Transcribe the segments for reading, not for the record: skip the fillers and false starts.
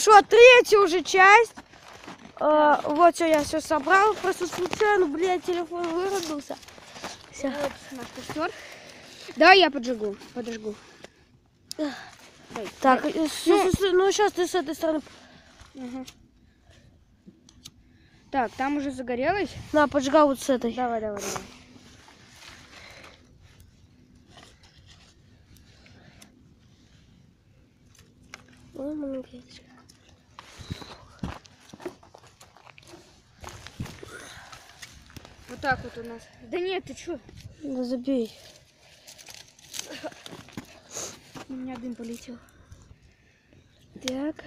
пошла третья уже часть. Вот все, я все собрал. Просто случайно, блядь, телефон вырубился. Все. Вот наш костер. Давай я подожгу. Дай, Так, дай. ну сейчас ты с этой стороны. Ага. Так, там уже загорелось. На, поджигай вот с этой. Давай. Ой, молодец. Вот так вот у нас. Да нет, ты чё? Да забей. У меня дым полетел. Так.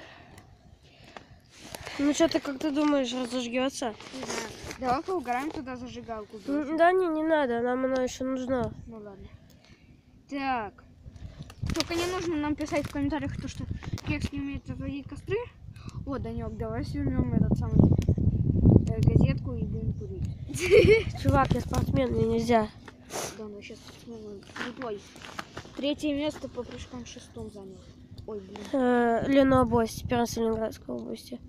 Ну что ты, как ты думаешь, разожгется? Не знаю. Давай поугараем туда зажигалку. Да не надо, нам она еще нужна. Ну ладно. Так. Только не нужно нам писать в комментариях то, что Кекс не умеет разводить костры. Вот, Данек, давай свернем этот самый газетку и будем курить. Чувак, я спортсмен, мне нельзя. Да, ну сейчас крутой. 3-е место по прыжкам 6-м занял. Ой, блин. Ленобласть, Пермско-Ленинградской области.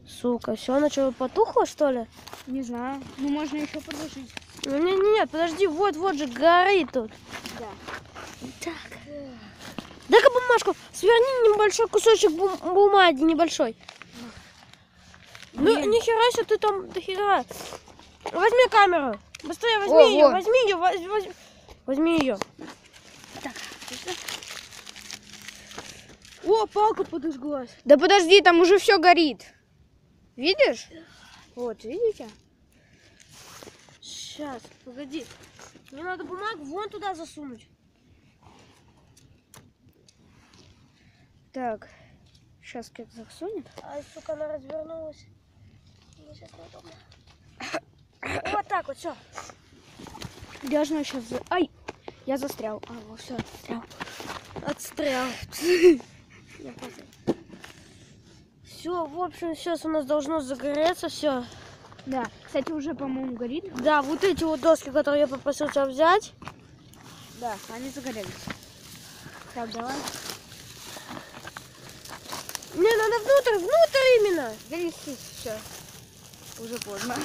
Сука, все начало потухло, что ли? Не знаю. Ну можно еще продолжить. Ну, нет, подожди, вот же горит тут. Да. Так. Дай-ка бумажку, сверни небольшой кусочек бумаги, небольшой. Ну, нихера себе ты там, дохера. Возьми камеру. Быстрее возьми ее, возьми ее. Так. О, палка подожглась. Да подожди, там уже все горит. Видишь? Вот, видите? Сейчас, погоди. Мне надо бумагу вон туда засунуть. Так, сейчас как засунет. Ай, сука, она развернулась. Мне сейчас неудобно. Вот так вот, все. Должно сейчас... Ай! Я застрял. А, вот все, отстрял. Отстрел. Все, в общем, сейчас у нас должно загореться все. Да, кстати, уже, по-моему, горит. Да, вот эти вот доски, которые я попросил тебя взять. Да, они загорелись. Так, давай. Мне надо внутрь именно. Да неси, все. Уже поздно.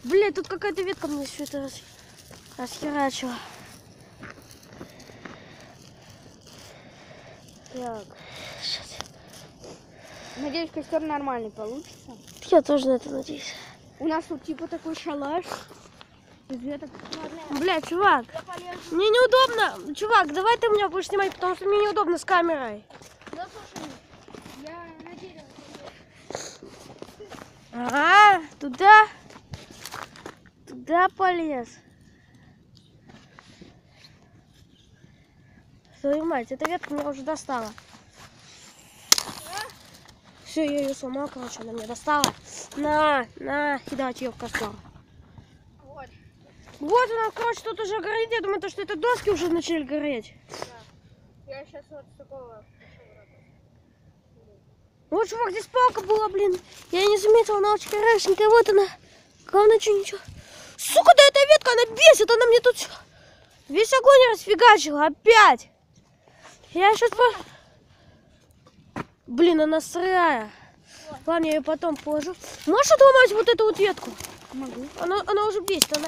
Блять, тут какая-то ветка мне все это расхерачила. Так. Сейчас. Надеюсь, костер нормальный получится. Я тоже на это надеюсь. У нас тут типа такой шалаш. Из веток. Бля, чувак, мне неудобно. Чувак, давай ты меня будешь снимать, потому что мне неудобно с камерой. Да, слушай, я на дерево. Ага, туда полез. Твою мать, эта ветка меня уже достала. Все, я ее сломал, короче, она меня достала. На, кидать ее в костер. Вот она, короче, тут уже горит. Я думаю, что это доски уже начали гореть. Да. Я сейчас вот такого. Вот, чувак, здесь палка была, блин. Я не заметила, она очень хорошенькая. Вот она. Главное, что ничего. Сука, да эта ветка, она бесит. Она мне тут весь огонь расфигачила. Опять. Я сейчас... Блин, она сырая. Ладно, я ее потом положу. Можешь отломать вот эту вот ветку? Могу. Она уже бесит. Она...